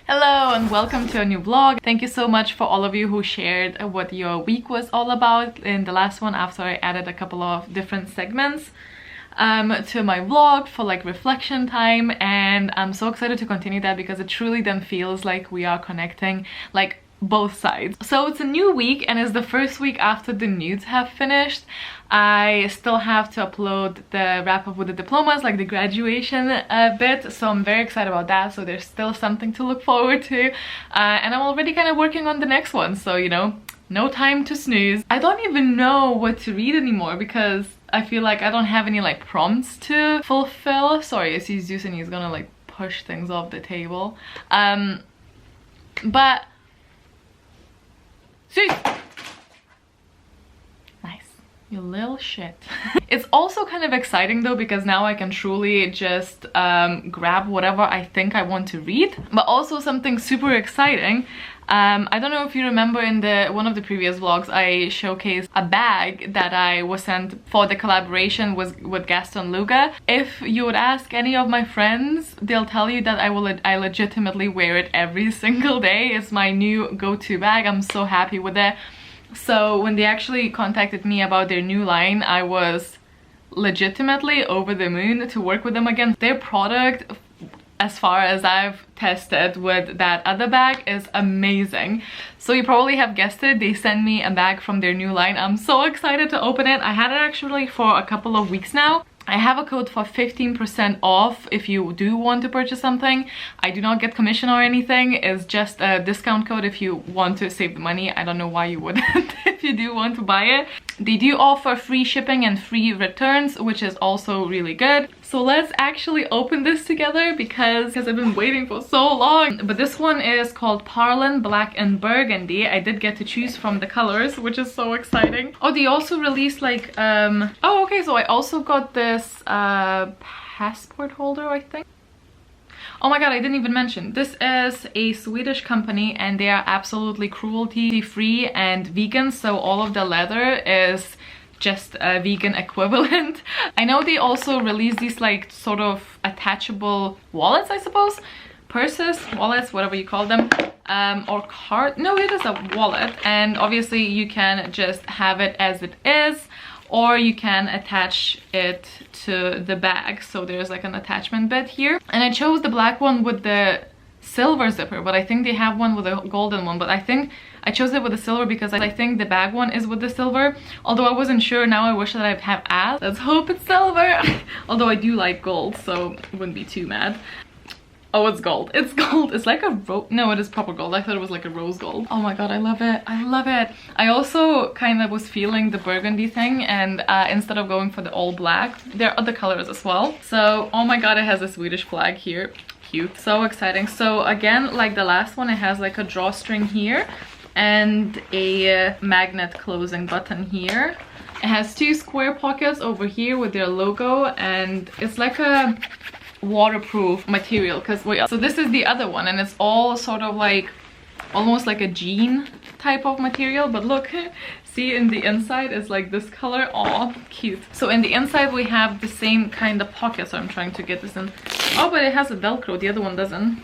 Hello and welcome to a new vlog. Thank you so much for all of you who shared what your week was all about in the last one after I added a couple of different segments to my vlog for like reflection time, and I'm so excited to continue that because it truly then feels like we are connecting like both sides. So it's a new week and it's the first week after the nudes have finished. I still have to upload the wrap up with the diplomas, like the graduation bit, so I'm very excited about that. So there's still something to look forward to, and I'm already kind of working on the next one, so you know, no time to snooze. I don't even know what to read anymore because I feel like I don't have any like prompts to fulfill. Sorry, I see Zeus and he's gonna like push things off the table. But Zeus! Nice. You little shit. It's also kind of exciting though because now I can truly just grab whatever I think I want to read. But also something super exciting. I don't know if you remember in one of the previous vlogs I showcased a bag that I was sent for the collaboration with Gaston Luga. If you would ask any of my friends, they'll tell you that I legitimately wear it every single day. It's my new go-to bag. I'm so happy with it. So when they actually contacted me about their new line, I was legitimately over the moon to work with them again. Their product, as far as I've tested with that other bag, is amazing. So you probably have guessed it, they sent me a bag from their new line. I'm so excited to open it. I had it actually for a couple of weeks now. I have a code for 15% off if you do want to purchase something. I do not get commission or anything. It's just a discount code if you want to save the money. I don't know why you wouldn't if you do want to buy it. They do offer free shipping and free returns, which is also really good. So let's actually open this together because I've been waiting for so long. But this one is called Parlin Black and Burgundy. I did get to choose from the colors, which is so exciting. Oh, they also released like oh, okay, so I also got this passport holder, I think. Oh my god, I didn't even mention, this is a Swedish company and they are absolutely cruelty-free and vegan, so all of the leather is just a vegan equivalent. I know they also release these like sort of attachable wallets, I suppose. Purses, wallets, whatever you call them. Or card, no, it is a wallet, and obviously you can just have it as it is, or you can attach it to the bag. So there's like an attachment bit here. And I chose the black one with the silver zipper, but I think they have one with a golden one. But I think I chose it with the silver because I think the bag one is with the silver. Although I wasn't sure, now I wish that I'd have asked. Let's hope it's silver. Although I do like gold, so I wouldn't be too mad. Oh, it's gold. It's gold. It's like a no, it is proper gold. I thought it was like a rose gold. Oh my god, I love it. I love it. I also kind of was feeling the burgundy thing, and instead of going for the all black, there are other colors as well. So, oh my god, it has a Swedish flag here. Cute. So exciting. So again, like the last one, it has like a drawstring here and a magnet closing button here. It has two square pockets over here with their logo, and it's like a waterproof material because so this is the other one and it's all sort of like almost like a jean type of material, but look, see, in the inside is like this color. Oh, cute. So in the inside we have the same kind of pocket, so I'm trying to get this in. Oh, but it has a velcro, the other one doesn't.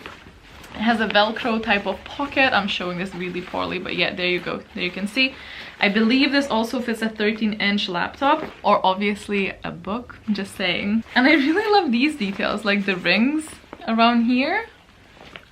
It has a velcro type of pocket. I'm showing this really poorly, but yeah, there you go. There you can see. I believe this also fits a 13-inch laptop, or obviously a book, just saying. And I really love these details, like the rings around here.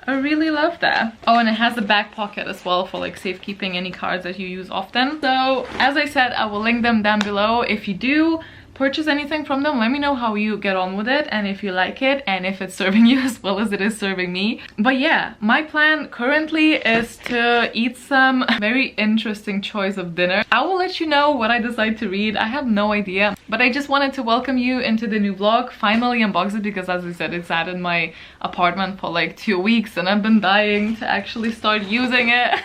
I really love that. Oh, and it has a back pocket as well for like safekeeping any cards that you use often. So as I said, I will link them down below. If you do purchase anything from them, let me know how you get on with it and if you like it and if it's serving you as well as it is serving me. But yeah, my plan currently is to eat some very interesting choice of dinner. I will let you know what I decide to read. I have no idea, but I just wanted to welcome you into the new vlog. Finally unbox it because, as I said, it's sat in my apartment for like 2 weeks and I've been dying to actually start using it.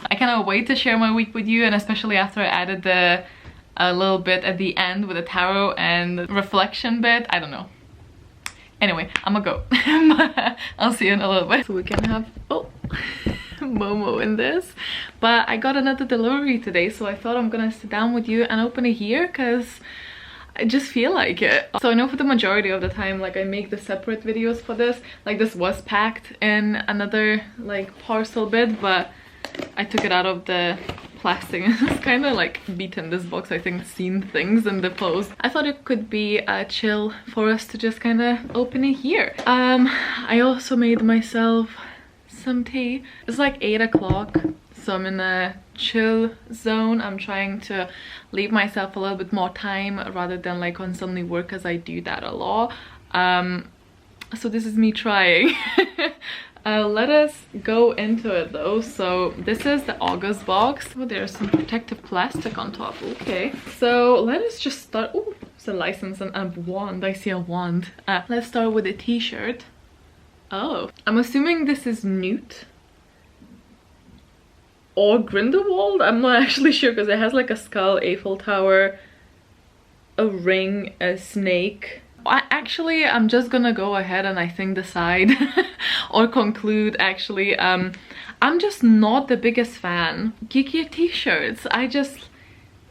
I cannot wait to share my week with you, and especially after I added a little bit at the end with the tarot and reflection bit. I don't know. Anyway, I'm gonna go. I'll see you in a little bit. So we can have Momo in this. But I got another delivery today, so I thought I'm gonna sit down with you and open it here because I just feel like it. So I know for the majority of the time, like I make the separate videos for this. Like this was packed in another like parcel bit, but I took it out of the plastic and it's kind of like beaten this box, I think, seen things in the post. I thought it could be chill for us to just kind of open it here. I also made myself some tea. It's like 8 o'clock, so I'm in a chill zone. I'm trying to leave myself a little bit more time rather than like constantly work, because I do that a lot. So this is me trying. Let us go into it though. So this is the August box. Oh, there's some protective plastic on top. Okay, so let us just start. Oh, it's a license and a wand. I see a wand. Let's start with a t-shirt. Oh, I'm assuming this is Newt or Grindelwald. I'm not actually sure because it has like a skull, Eiffel Tower, a ring, a snake. Actually, I'm just gonna go ahead and I think decide or conclude actually. I'm just not the biggest fan. Geeky t-shirts,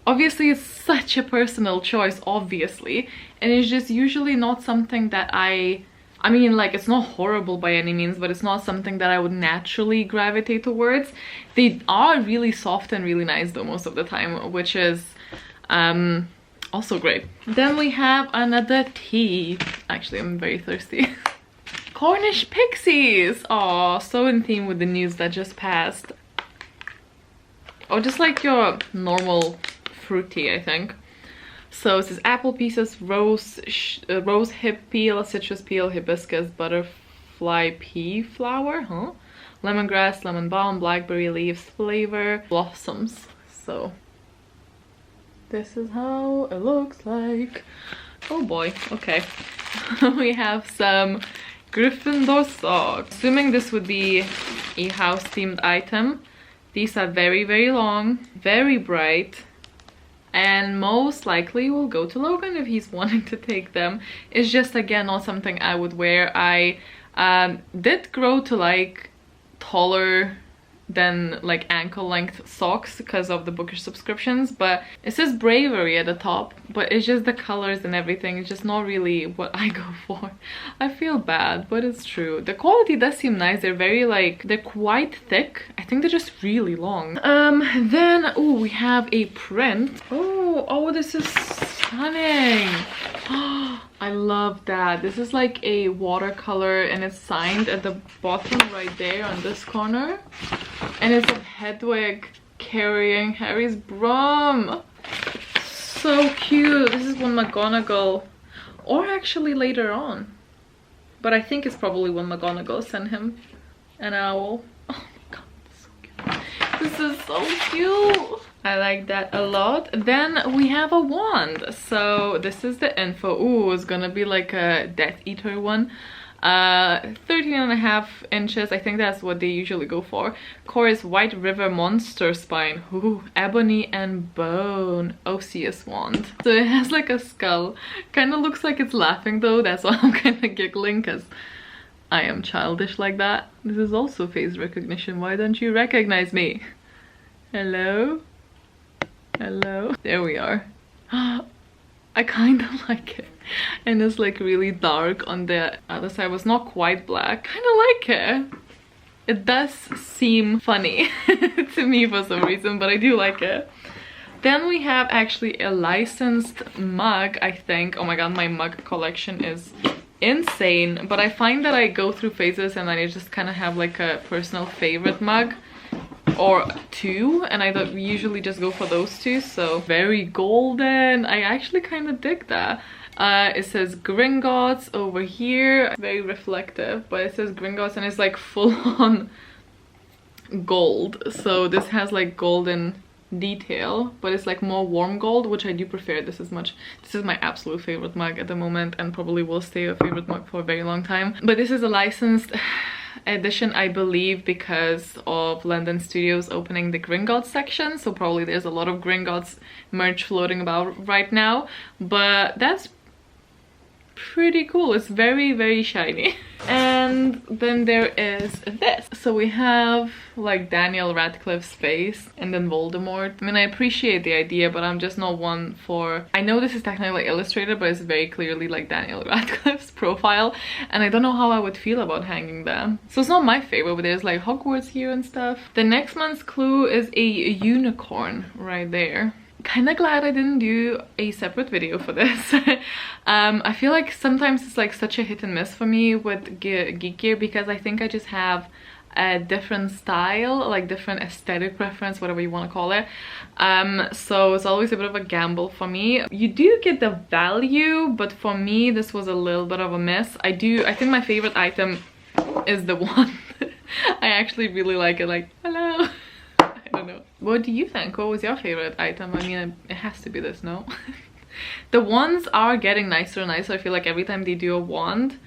obviously it's such a personal choice, obviously, and it's just usually not something that I mean, like, it's not horrible by any means, but it's not something that I would naturally gravitate towards. They are really soft and really nice though most of the time, which is also great. Then we have another tea. Actually, I'm very thirsty. Cornish pixies. Oh, so in theme with the news that just passed. Or just like your normal fruit tea, I think. So it says apple pieces, rose hip peel, citrus peel, hibiscus, butterfly pea flower, huh? Lemongrass, lemon balm, blackberry leaves, flavor, blossoms. So this is how it looks like. Oh boy, okay. We have some Gryffindor socks. Assuming this would be a house themed item. These are very, very long, very bright, and most likely will go to Logan if he's wanting to take them. It's just, again, not something I would wear. I did grow to like taller than like ankle length socks because of the Bookish subscriptions, but it says bravery at the top, but it's just the colors and everything. It's just not really what I go for. I feel bad, but it's true. The quality does seem nice. They're very like, they're quite thick. I think they're just really long. Then oh, we have a print. Oh, this is stunning. I love that. This is like a watercolor and it's signed at the bottom right there on this corner. And it's of Hedwig carrying Harry's broom. So cute. This is when McGonagall, or actually later on, but I think it's probably when McGonagall sent him an owl. Oh my god, so cute. This is so cute. I like that a lot. Then we have a wand. So this is the info. Ooh, it's gonna be like a Death Eater one. 13.5 inches. I think that's what they usually go for. Core is White River Monster Spine. Ooh, ebony and bone. Osseous wand. So it has like a skull. Kind of looks like it's laughing though. That's why I'm kind of giggling, because I am childish like that. This is also face recognition. Why don't you recognize me? Hello? Hello? There we are. I kind of like it. And it's like really dark on the other side. It was not quite black. Kind of like it. It does seem funny to me for some reason, but I do like it. Then we have actually a licensed mug, I think. Oh my god, my mug collection is insane. But I find that I go through phases and I just kind of have like a personal favorite mug or two, and I usually just go for those two. So very golden. I actually kind of dig that. It says Gringotts over here. Very reflective, but it says Gringotts and it's like full on gold. So this has like golden detail, but it's like more warm gold, which I do prefer. This is my absolute favorite mug at the moment, and probably will stay a favorite mug for a very long time. But this is a licensed edition, I believe, because of London Studios opening the Gringotts section, so probably there's a lot of Gringotts merch floating about right now, but that's pretty cool. It's very, very shiny. And And then there is this. So we have like Daniel Radcliffe's face and then Voldemort. I mean, I appreciate the idea, but I'm just not one for... I know this is technically illustrated, but it's very clearly like Daniel Radcliffe's profile, and I don't know how I would feel about hanging them. So it's not my favorite, but there's like Hogwarts here and stuff. The next month's clue is a unicorn right there. Kind of glad I didn't do a separate video for this. I feel like sometimes it's like such a hit and miss for me with Geek Gear, because I think I just have a different style, like different aesthetic preference, whatever you want to call it. So it's always a bit of a gamble for me. You do get the value, but for me this was a little bit of a miss. I think my favorite item is the one. I actually really like it. Like, hello. I don't know. What do you think? What was your favorite item? I mean, it has to be this, no? The wands are getting nicer and nicer. I feel like every time they do a wand,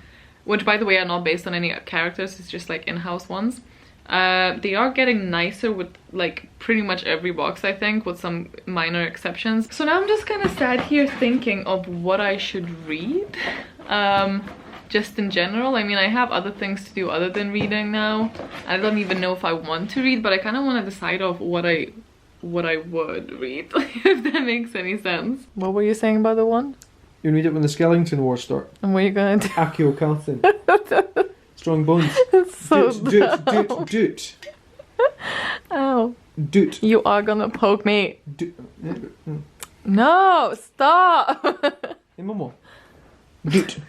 which by the way are not based on any characters, it's just like in-house ones, they are getting nicer with like pretty much every box, I think, with some minor exceptions. So now I'm just kind of sat here thinking of what I should read. Just in general. I mean, I have other things to do other than reading now. I don't even know if I want to read, but I kind of want to decide of what I would read, if that makes any sense. What were you saying about the one? You read it when the Skellington Wars start. And what are you gonna do? Accio Calthin. Strong bones. So Doot. Ow. Doot. You are gonna poke me. Doot. No, stop. Hey, Momo. Doot.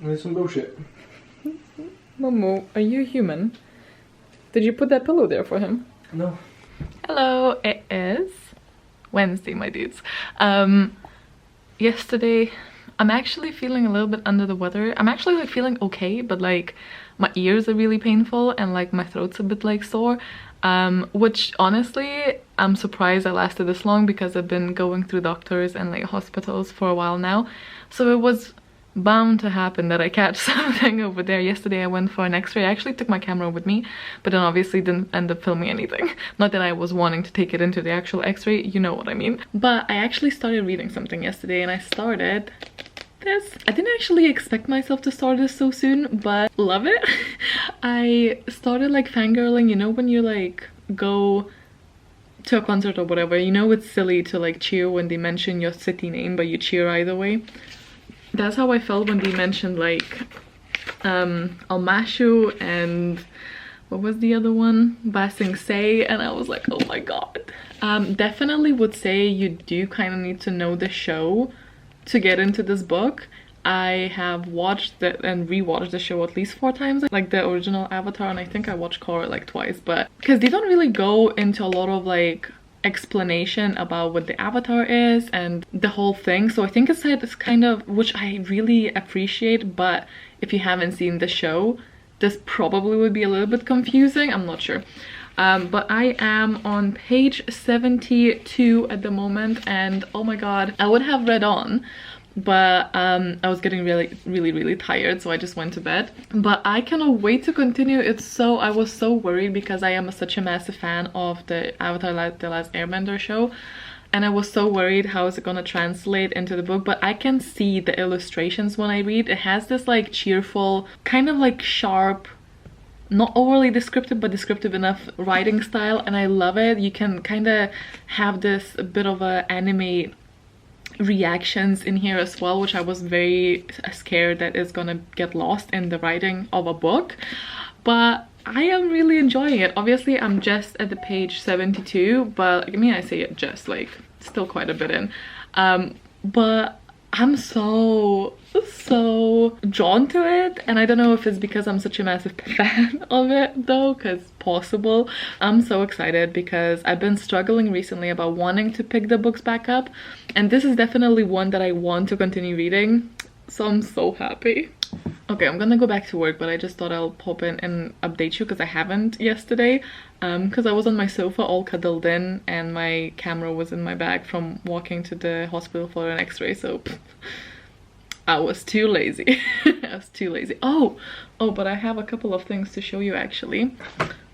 That's some bullshit. Momo, are you human? Did you put that pillow there for him? No. Hello, it is Wednesday, my dudes. Yesterday, I'm actually feeling a little bit under the weather. I'm actually like feeling okay, but like my ears are really painful and like my throat's a bit like sore. Which honestly, I'm surprised I lasted this long because I've been going through doctors and like hospitals for a while now. So it was bound to happen that I catch something over there. Yesterday I went for an x-ray. I actually took my camera with me, but then obviously didn't end up filming anything. Not that I was wanting to take it into the actual x-ray, you know what I mean. But I actually started reading something yesterday, and I started this. I didn't actually expect myself to start this so soon, but love it. I started like fangirling, you know, when you like go to a concert or whatever, you know it's silly to like cheer when they mention your city name, but you cheer either way. That's how I felt when they mentioned like Almashu and what was the other one? Ba Sing Se, and I was like, oh my god. Definitely would say you do kind of need to know the show to get into this book. I have watched and rewatched the show at least 4 times, like the original Avatar, and I think I watched Korra like twice, but because they don't really go into a lot of like explanation about what the Avatar is and the whole thing, so I think it's kind of, which I really appreciate, but if you haven't seen the show, this probably would be a little bit confusing. I'm not sure. But I am on page 72 at the moment, and oh my god, I would have read on, but I was getting really tired, so I just went to bed. But I cannot wait to continue. I was so worried because I am such a massive fan of the Avatar The Last Airbender show, and I was so worried how is it gonna translate into the book, but I can see the illustrations when I read. It has this like cheerful, kind of like sharp, not overly descriptive but descriptive enough writing style, and I love it. You can kind of have this bit of a anime reactions in here as well, which I was very scared that it's gonna get lost in the writing of a book. But I am really enjoying it. Obviously, I'm just at the page 72, but I mean, I say it just, like, still quite a bit in. But I'm so drawn to it, and I don't know if it's because I'm such a massive fan of it though, because possible. I'm so excited because I've been struggling recently about wanting to pick the books back up, and this is definitely one that I want to continue reading, so I'm so happy. Okay, I'm gonna go back to work, but I just thought I'll pop in and update you because I haven't yesterday, because I was on my sofa all cuddled in and my camera was in my bag from walking to the hospital for an x-ray, so I was too lazy. I was too lazy. Oh, but I have a couple of things to show you actually.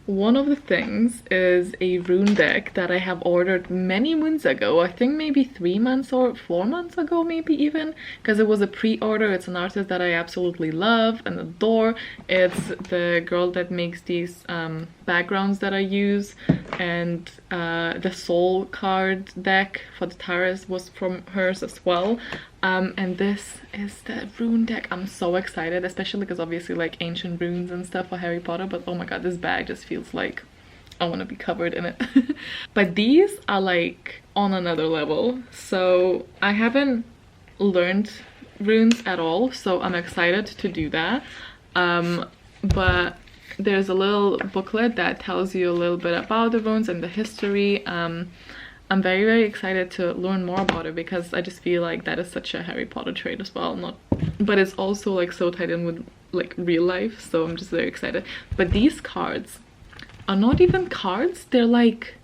One of the things is a rune deck that I have ordered many moons ago. I think maybe 3 months or 4 months ago, maybe even, because it was a pre-order. It's an artist that I absolutely love and adore. It's the girl that makes these backgrounds that I use, and the soul card deck for the tarot was from hers as well. And this is the rune deck. I'm so excited, especially because obviously like ancient runes and stuff for Harry Potter, but oh my god, this bag just feels like I want to be covered in it. But these are like on another level. So I haven't learned runes at all, so I'm excited to do that. But there's a little booklet that tells you a little bit about the runes and the history. I'm very excited to learn more about it because I just feel like that is such a Harry Potter trait as well. But it's also like so tied in with like real life, so I'm just very excited. But these cards are not even cards, they're like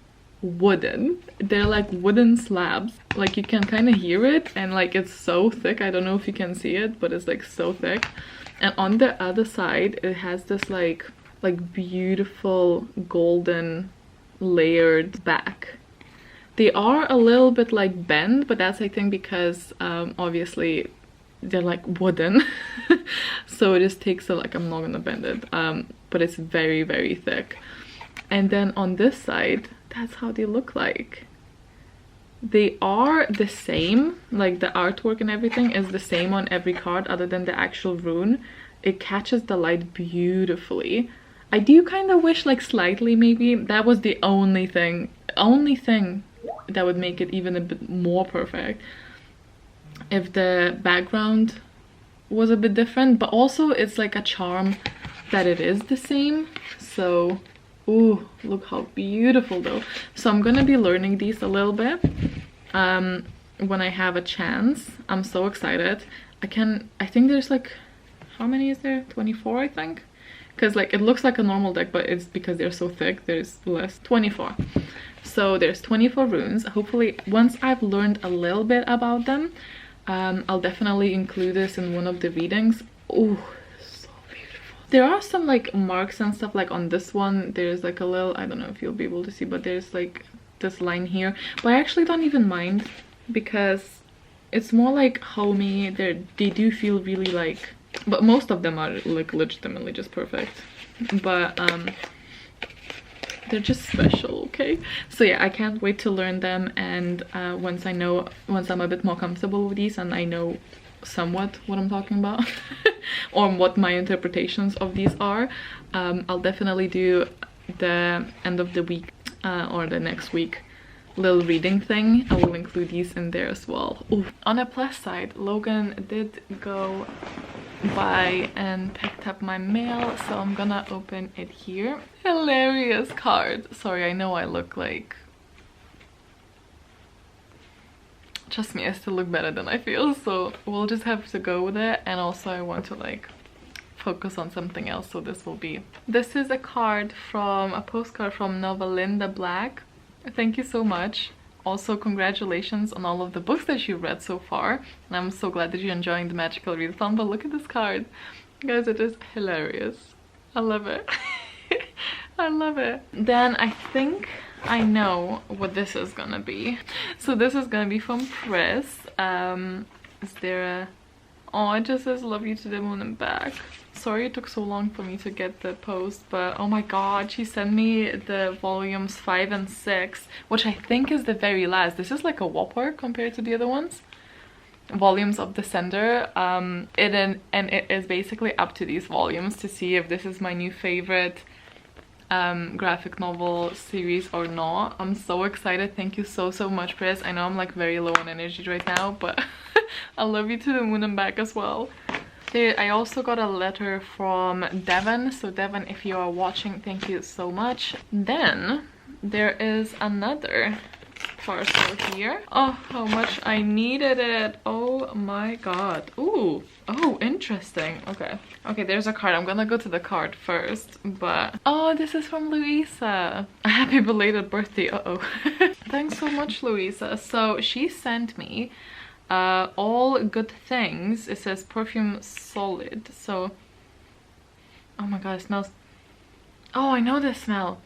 wooden. They're like wooden slabs. Like you can kind of hear it, and like it's so thick. I don't know if you can see it, but it's like so thick. And on the other side it has this like beautiful golden layered back. They are a little bit like bent, but that's I think because obviously they're like wooden. So it just takes a like, I'm not gonna bend it, but it's very thick. And then on this side, that's how they look like. They are the same, like the artwork and everything is the same on every card other than the actual rune. It catches the light beautifully. I do kind of wish like slightly maybe that was the only thing that would make it even a bit more perfect, if the background was a bit different. But also it's like a charm that it is the same. So ooh, look how beautiful though. So I'm gonna be learning these a little bit when I have a chance. I'm so excited. I think there's like, how many is there? 24 I think, because like it looks like a normal deck, but it's because they're so thick there's less. 24. So there's 24 runes. Hopefully once I've learned a little bit about them, I'll definitely include this in one of the readings. Oh, so beautiful. There are some like marks and stuff, like on this one there's like a little, I don't know if you'll be able to see, but there's like this line here, but I actually don't even mind because it's more like homey. They do feel really like, but most of them are like legitimately just perfect, but they're just special. Okay, so yeah, I can't wait to learn them, and once I'm a bit more comfortable with these and I know somewhat what I'm talking about or what my interpretations of these are, I'll definitely do the end of the week or the next week little reading thing. I will include these in there as well. Ooh. On a plus side, Logan did go by and picked up my mail, so I'm gonna open it here. Hilarious card. Sorry, I know I look like, trust me, I still look better than I feel, so we'll just have to go with it. And also I want to like focus on something else, so this is a postcard from Novalinda Black. Thank you so much. Also, congratulations on all of the books that you've read so far, and I'm so glad that you're enjoying the magical readathon. But look at this card, guys, it is hilarious. I love it. I love it. Then I think I know what this is gonna be. So this is gonna be from Pris. Is there a, oh, it just says love you to the moon and back. Sorry it took so long for me to get the post, but oh my god, she sent me the volumes 5 and 6, which I think is the very last. This is like a whopper compared to the other ones. volumes of Descender. It is basically up to these volumes to see if this is my new favorite graphic novel series or not. I'm so excited. Thank you so much, Chris. I know I'm like very low on energy right now, but I love you to the moon and back as well. I also got a letter from Devon. So Devon, if you are watching, thank you so much. Then there is another parcel here. Oh, how much I needed it. Oh my god. Ooh. Oh, interesting. Okay, there's a card. I'm gonna go to the card first, but oh, this is from Louisa. A happy belated birthday. Thanks so much, Louisa. So she sent me all good things. It says perfume solid. So oh my god, it smells, oh, I know this smell,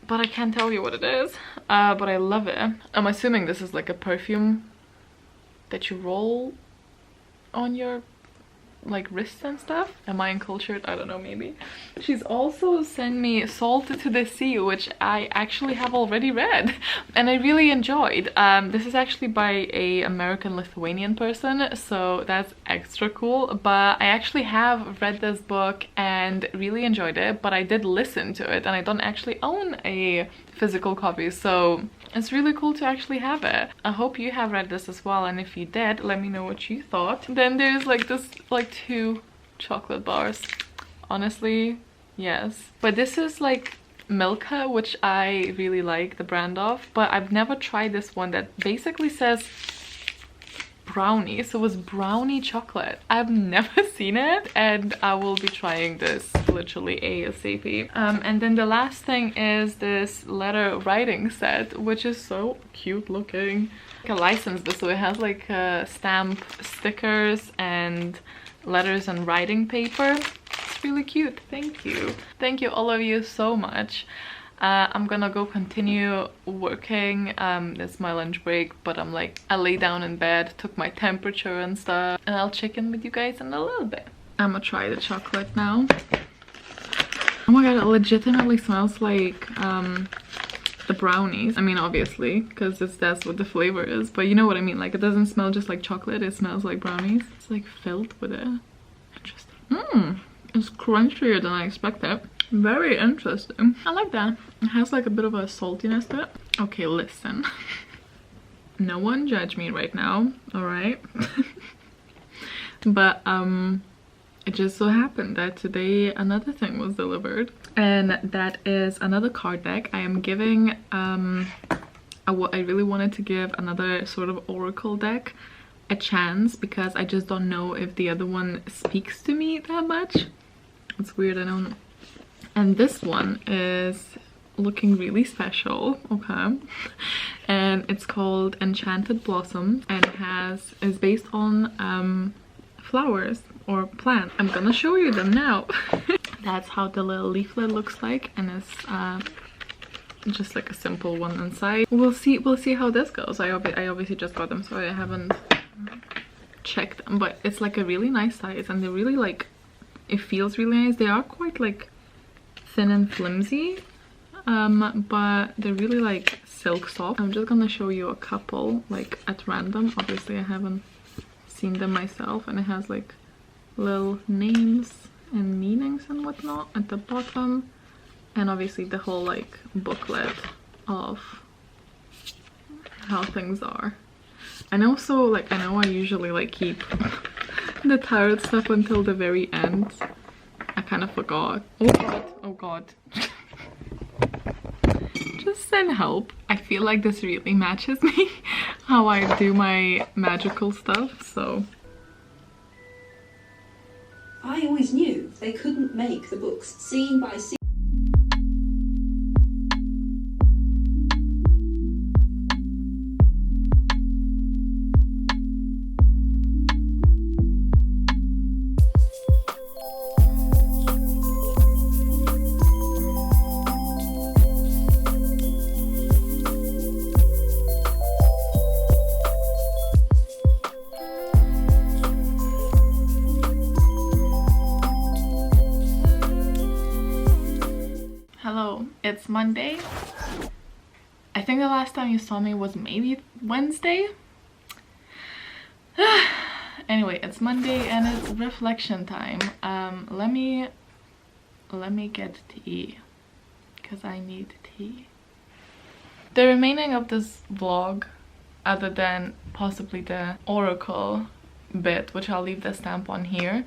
but I can't tell you what it is. But I love it. I'm assuming this is like a perfume that you roll on your like wrists and stuff. Am I uncultured? I don't know, maybe. She's also sent me Salted to the Sea, which I actually have already read and I really enjoyed. This is actually by a American Lithuanian person, so that's extra cool. But I actually have read this book and really enjoyed it, but I did listen to it and I don't actually own a physical copy, so it's really cool to actually have it. I hope you have read this as well, and if you did, let me know what you thought. Then there's like this, like 2 chocolate bars. Honestly, yes. But this is like Milka, which I really like the brand of, but I've never tried this one that basically says brownie. So it was brownie chocolate. I've never seen it, and I will be trying this literally ASAP. And then the last thing is this letter writing set, which is so cute looking. I licensed this, so it has like stamp stickers and letters and writing paper. It's really cute. Thank you all of you so much. I'm gonna go continue working. It's my lunch break, but I lay down in bed, took my temperature and stuff, and I'll check in with you guys in a little bit. I'm gonna try the chocolate now. Oh my god, it legitimately smells like the brownies. I mean, obviously, because that's what the flavor is, but you know what I mean. Like, it doesn't smell just like chocolate, it smells like brownies. It's like filled with it. Interesting. It's crunchier than I expected. Very interesting. I like that. It has like a bit of a saltiness to it. Okay, listen. No one judge me right now, all right? But it just so happened that today another thing was delivered, and that is another card deck. I am giving I really wanted to give another sort of oracle deck a chance, because I just don't know if the other one speaks to me that much. It's weird, I don't. And this one is looking really special, okay? And it's called Enchanted Blossom, and is based on flowers or plants. I'm gonna show you them now. That's how the little leaflet looks like, and it's just like a simple one inside. We'll see how this goes. I obviously just got them, so I haven't checked them, but it's like a really nice size, and they're really like, it feels really nice. They are quite like thin and flimsy, but they're really like silk soft. I'm just gonna show you a couple like at random. Obviously I haven't seen them myself, and it has like little names and meanings and whatnot at the bottom, and obviously the whole like booklet of how things are. And also, like, I know I usually like keep the tarot stuff until the very end. I kind of forgot. Oh god. Just send help. I feel like this really matches me, how I do my magical stuff, so. I always knew they couldn't make the books scene by scene. It's Monday. I think the last time you saw me was maybe Wednesday. Anyway, it's Monday and it's reflection time. Let me get tea because I need tea. The remaining of this vlog, other than possibly the oracle bit, which I'll leave the stamp on here,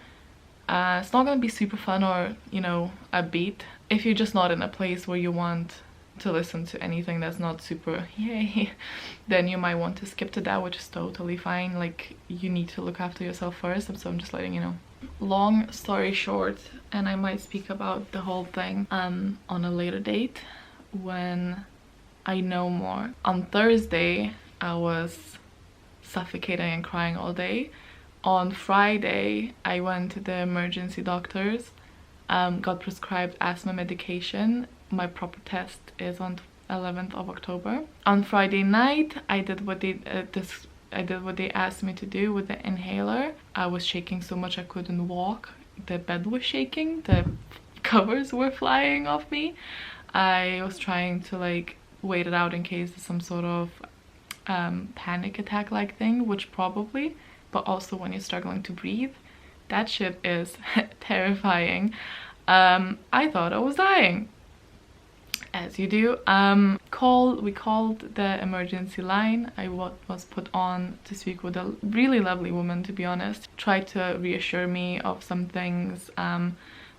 it's not gonna be super fun or, you know, upbeat. If you're just not in a place where you want to listen to anything that's not super yay, then you might want to skip to that, which is totally fine. Like, you need to look after yourself first, so I'm just letting you know. Long story short, and I might speak about the whole thing on a later date when I know more. On Thursday I was suffocating and crying all day. On Friday I went to the emergency doctors, got prescribed asthma medication. My proper test is on 11th of October. On Friday night I did what they asked me to do with the inhaler. I was shaking so much I couldn't walk. The bed was shaking, the covers were flying off me. I was trying to like wait it out in case there's some sort of panic attack like thing, which probably, but also when you're struggling to breathe, that shit is terrifying. I thought I was dying, as you do. We called the emergency line. I was put on to speak with a really lovely woman, to be honest. Tried to reassure me of some things,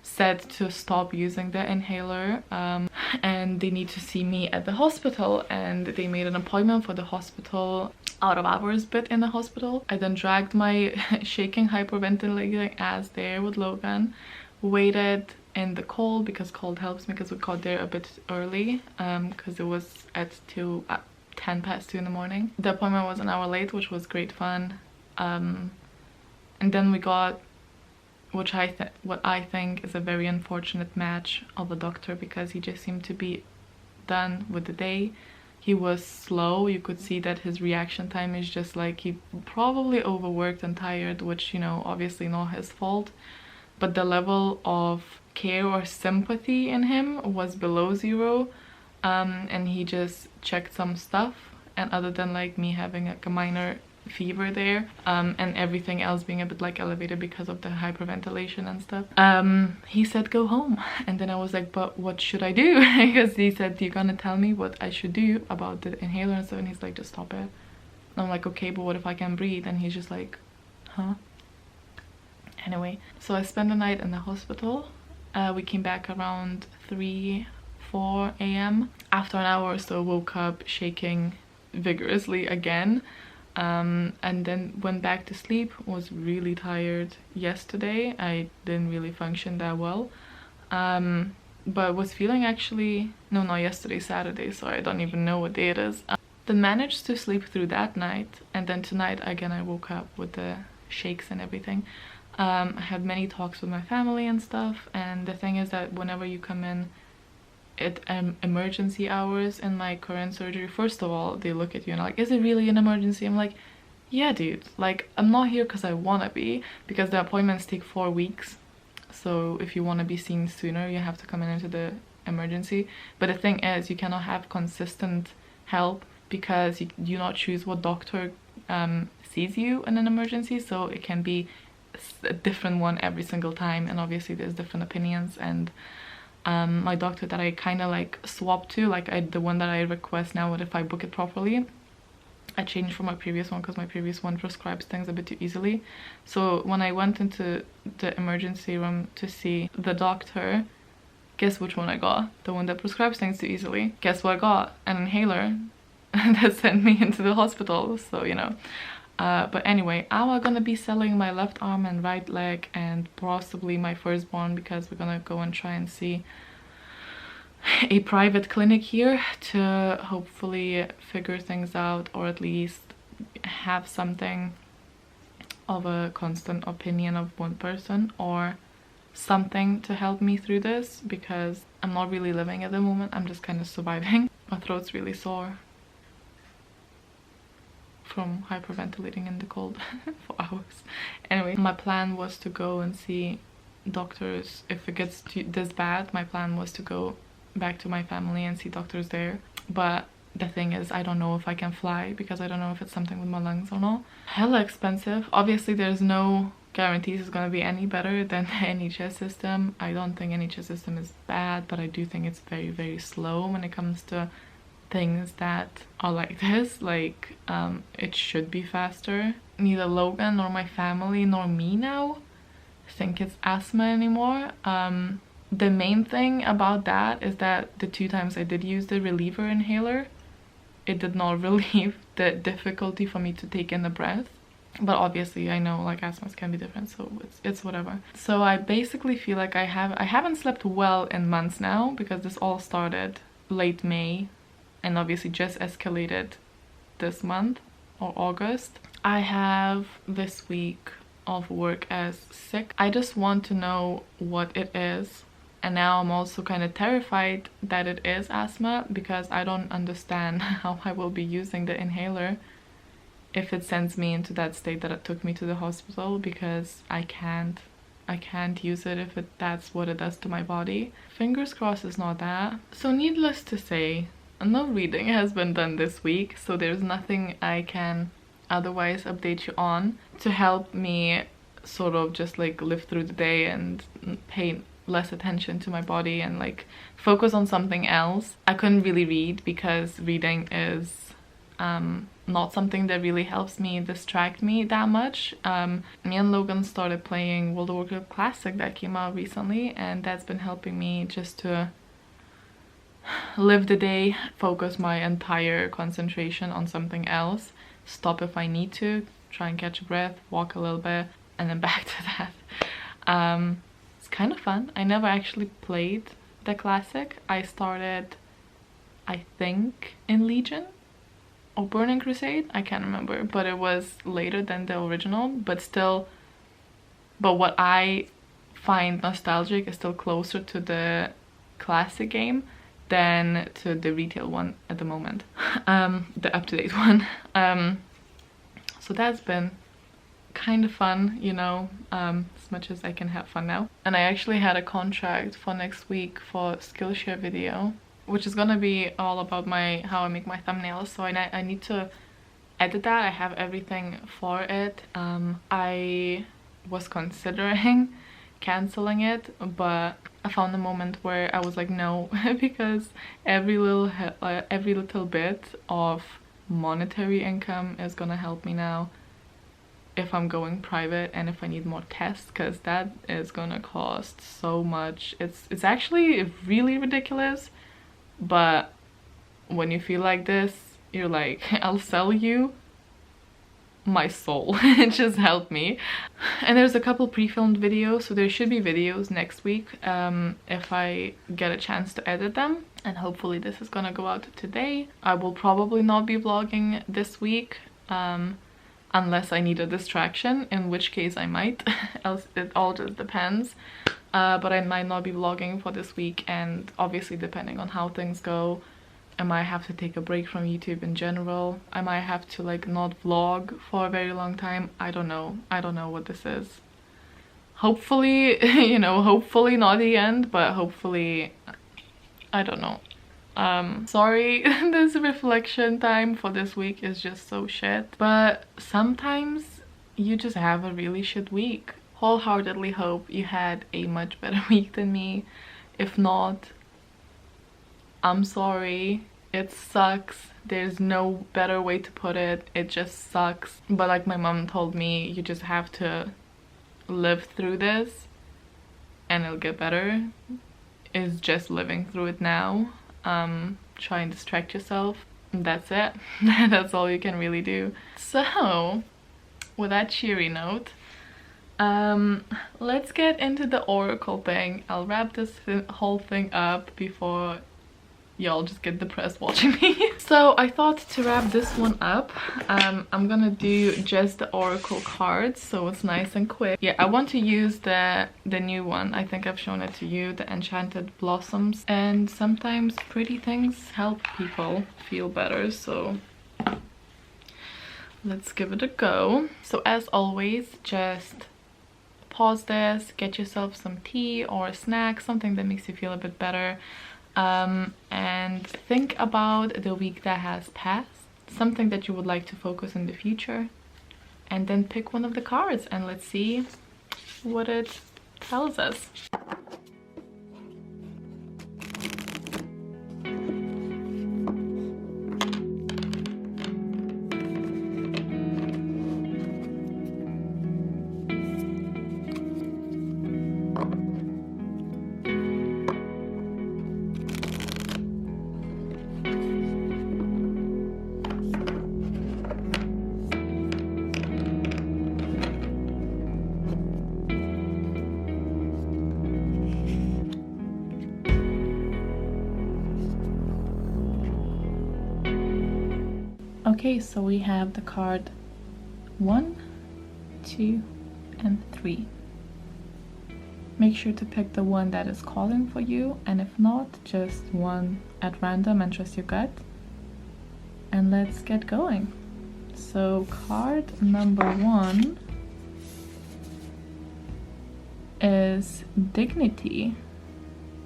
said to stop using the inhaler, and they need to see me at the hospital, and they made an appointment for the hospital out of hours bit in the hospital. I then dragged my shaking, hyperventilating ass there with Logan, waited in the cold because cold helps me, because we got there a bit early because it was at 10 past 2 in the morning. The appointment was an hour late, which was great fun, and then we got what I think is a very unfortunate match of a doctor, because he just seemed to be done with the day. He was slow. You could see that his reaction time is just like, he probably overworked and tired, which, you know, obviously not his fault, but the level of care or sympathy in him was below 0. And he just checked some stuff, and other than like me having like a minor fever there, and everything else being a bit like elevated because of the hyperventilation and stuff, he said go home. And then I was like, but what should I do? Because he said, you're gonna tell me what I should do about the inhaler and stuff, and he's like, just stop it. And I'm like, okay, but what if I can't breathe? And he's just like, huh? Anyway, so I spent the night in the hospital. We came back around 4 a.m. After an hour or so, woke up shaking vigorously again, and then went back to sleep. Was really tired yesterday. I didn't really function that well, but was feeling actually, no, not yesterday, Saturday, sorry, I don't even know what day it is. Then managed to sleep through that night, and then tonight again I woke up with the shakes and everything. I had many talks with my family and stuff, and the thing is that whenever you come in at emergency hours in my current surgery, first of all, they look at you and like, is it really an emergency? I'm like, yeah dude, like I'm not here because I want to be, because the appointments take 4 weeks, so if you want to be seen sooner you have to come in into the emergency. But the thing is, you cannot have consistent help because you do not choose what doctor sees you in an emergency, so it can be a different one every single time, and obviously there's different opinions. And my doctor that I kind of like swapped to, like the one that I request now, what if I book it properly, I changed from my previous one because my previous one prescribes things a bit too easily. So when I went into the emergency room to see the doctor, guess which one I got? The one that prescribes things too easily. Guess what I got? An inhaler that sent me into the hospital, so you know. But anyway, I'm gonna be selling my left arm and right leg and possibly my firstborn, because we're gonna go and try and see a private clinic here to hopefully figure things out, or at least have something of a constant opinion of one person or something to help me through this, because I'm not really living at the moment. I'm just kind of surviving. My throat's really sore from hyperventilating in the cold for hours. Anyway, my plan was to go and see doctors. If it gets this bad, my plan was to go back to my family and see doctors there, but the thing is, I don't know if I can fly because I don't know if it's something with my lungs or not. Hella expensive. Obviously there's no guarantees it's gonna be any better than the NHS system. I don't think NHS system is bad, but I do think it's very, very slow when it comes to things that are like this. Like it should be faster. Neither Logan nor my family nor me now think it's asthma anymore. The main thing about that is that the 2 times I did use the reliever inhaler, it did not relieve the difficulty for me to take in the breath. But obviously I know like asthmas can be different, so it's whatever. So I basically feel like I haven't slept well in months now, because this all started late May and obviously just escalated this month or August. I have this week of work as sick. I just want to know what it is. And now I'm also kind of terrified that it is asthma, because I don't understand how I will be using the inhaler if it sends me into that state that it took me to the hospital, because I can't use it if that's what it does to my body. Fingers crossed it's not that. So needless to say, no reading has been done this week, so there's nothing I can otherwise update you on to help me sort of just like live through the day and pay less attention to my body and like focus on something else. I couldn't really read because reading is not something that really helps me distract me that much. Me and Logan started playing World of Warcraft Classic that came out recently, and that's been helping me just to live the day, focus my entire concentration on something else, stop if I need to, try and catch a breath, walk a little bit, and then back to that. It's kind of fun. I never actually played the classic. I started, I think, in Legion or Burning Crusade, I can't remember, but it was later than the original, but still, but what I find nostalgic is still closer to the classic game than to the retail one at the moment, the up-to-date one. So that's been kind of fun, you know, as much as I can have fun now. And I actually had a contract for next week for Skillshare video, which is gonna be all about how I make my thumbnails. So I need to edit that. I have everything for it. I was considering canceling it, but I found a moment where I was like, no, because every little bit of monetary income is gonna help me now if I'm going private and if I need more tests, because that is gonna cost so much. It's actually really ridiculous, but when you feel like this, you're like, I'll sell you my soul. Just help me. And there's a couple pre-filmed videos, so there should be videos next week if I get a chance to edit them, and hopefully this is gonna go out today. I will probably not be vlogging this week unless I need a distraction, in which case I might. Else it all just depends. But I might not be vlogging for this week, and obviously depending on how things go, I might have to take a break from YouTube in general. I might have to like not vlog for a very long time. I don't know what this is. Hopefully, you know, hopefully not the end, but hopefully, I don't know. Sorry, this reflection time for this week is just so shit, but sometimes you just have a really shit week. Wholeheartedly hope you had a much better week than me. If not, I'm sorry. It sucks. There's no better way to put it. It just sucks. But like my mom told me, you just have to live through this and it'll get better. It's just living through it now. Try and distract yourself. That's it. That's all you can really do. So with that cheery note, let's get into the oracle thing. I'll wrap this whole thing up before y'all just get depressed watching me. So I thought to wrap this one up, I'm gonna do just the oracle cards, so it's nice and quick. Yeah, I want to use the new one. I think I've shown it to you, the Enchanted Blossoms. And sometimes pretty things help people feel better, so let's give it a go. So as always, just pause this, get yourself some tea or a snack, something that makes you feel a bit better. and think about the week that has passed, something that you would like to focus in the future, and then pick one of the cards and let's see what it tells us. Okay, so we have the card 1, 2, and 3. Make sure to pick the one that is calling for you, and if not, just one at random and trust your gut. And let's get going. So card number 1 is Dignity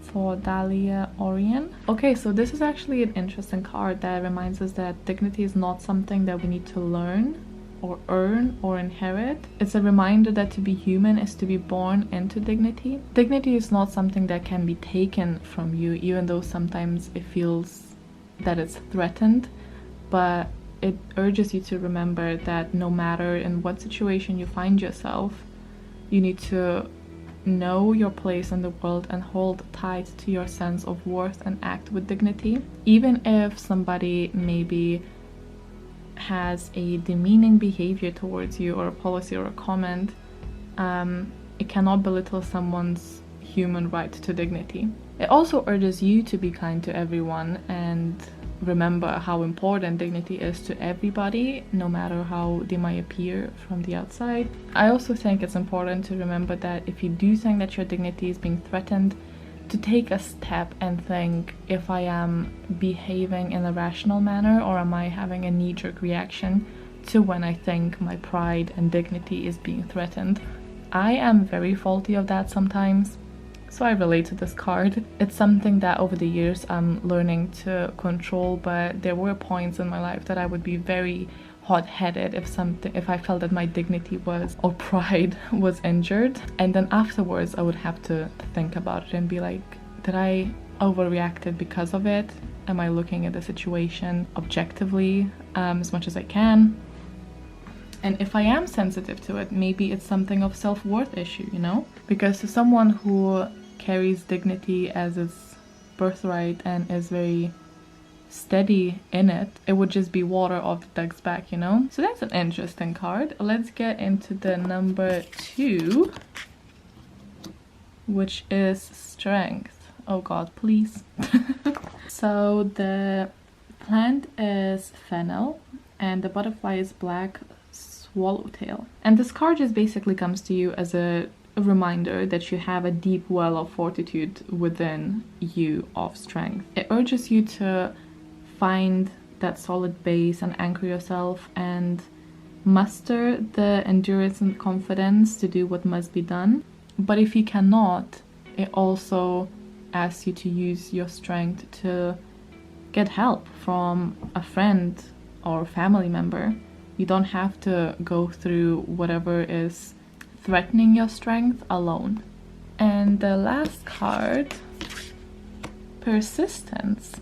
for Dahlia Orion. Okay, so this is actually an interesting card that reminds us that dignity is not something that we need to learn or earn or inherit. It's a reminder that to be human is to be born into dignity. Dignity is not something that can be taken from you, even though sometimes it feels that it's threatened, but it urges you to remember that no matter in what situation you find yourself, you need to know your place in the world and hold tight to your sense of worth and act with dignity. Even if somebody maybe has a demeaning behavior towards you or a policy or a comment, it cannot belittle someone's human right to dignity. It also urges you to be kind to everyone and remember how important dignity is to everybody, no matter how they might appear from the outside. I also think it's important to remember that if you do think that your dignity is being threatened, to take a step and think if I am behaving in a rational manner or am I having a knee-jerk reaction to when I think my pride and dignity is being threatened. I am very faulty of that sometimes. So I relate to this card. It's something that over the years I'm learning to control, but there were points in my life that I would be very hot-headed if I felt that my dignity was or pride was injured, and then afterwards I would have to think about it and be like, did I overreact because of it? Am I looking at the situation objectively as much as I can? And if I am sensitive to it, maybe it's something of self-worth issue, you know? Because to someone who carries dignity as its birthright and is very steady in it, it would just be water off the duck's back, you know? So that's an interesting card. Let's get into the number 2, which is Strength. Oh god, please. So the plant is fennel and the butterfly is black swallowtail. And this card just basically comes to you as a reminder that you have a deep well of fortitude within you of strength. It urges you to find that solid base and anchor yourself and muster the endurance and confidence to do what must be done. But if you cannot, it also asks you to use your strength to get help from a friend or family member. You don't have to go through whatever is threatening your strength alone. And the last card, Persistence.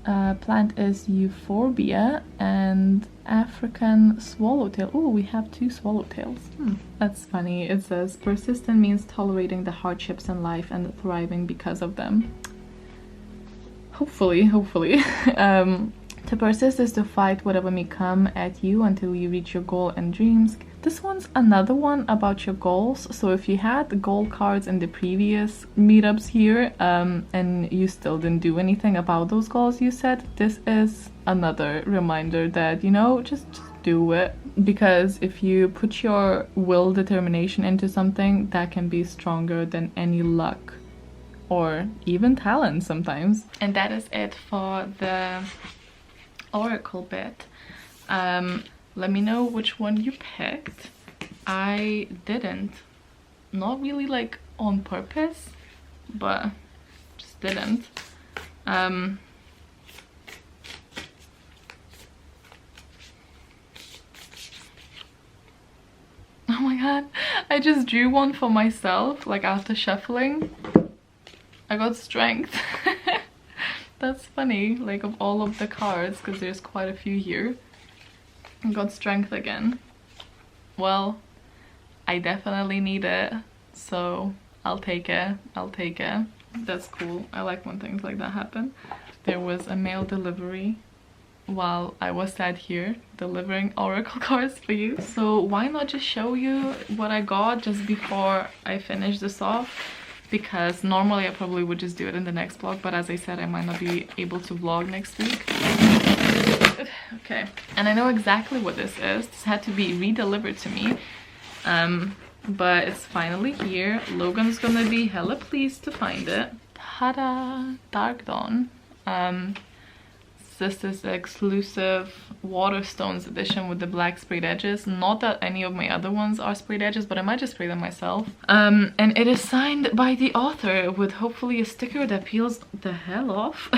Plant is Euphorbia and African swallowtail. Oh, we have 2 swallowtails. That's funny. It says persistent means tolerating the hardships in life and thriving because of them. Hopefully. To persist is to fight whatever may come at you until you reach your goal and dreams. This one's another one about your goals. So if you had the goal cards in the previous meetups here and you still didn't do anything about those goals you set, this is another reminder that, you know, just do it. Because if you put your will determination into something, that can be stronger than any luck or even talent sometimes. And that is it for the oracle bit. Let me know which one you picked. I didn't, not really like on purpose, but just didn't. Oh my god, I just drew one for myself, like after shuffling. I got strength. That's funny, like of all of the cards, because there's quite a few here. I got strength again. Well, I definitely need it, so I'll take it. I'll take it. That's cool. I like when things like that happen. There was a mail delivery while I was sat here delivering oracle cards for you. So why not just show you what I got just before I finish this off? Because normally I probably would just do it in the next vlog, but as I said, I might not be able to vlog next week. Okay, and I know exactly what this is. This had to be re-delivered to me, but it's finally here. Logan's gonna be hella pleased to find it. Ta-da! Dark Dawn. This is the exclusive Waterstones edition with the black sprayed edges. Not that any of my other ones are sprayed edges, but I might just spray them myself. And it is signed by the author with hopefully a sticker that peels the hell off.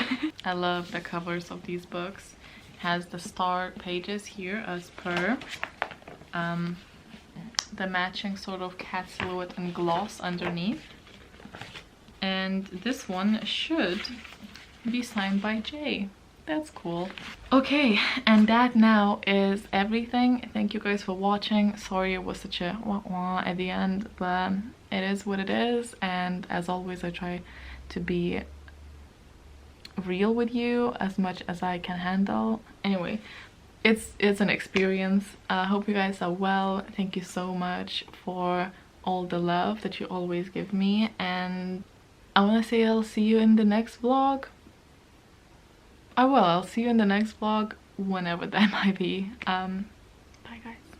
I love the covers of these books. It has the star pages here as per. The matching sort of cat silhouette and gloss underneath. And this one should be signed by Jay. That's cool. Okay, and that now is everything. Thank you guys for watching. Sorry it was such a wah-wah at the end, but it is what it is. And as always, I try to be real with you as much as I can handle. Anyway, it's an experience. I hope you guys are well. Thank you so much for all the love that you always give me. And I want to say I'll see you in the next vlog. I'll see you in the next vlog, whenever that might be.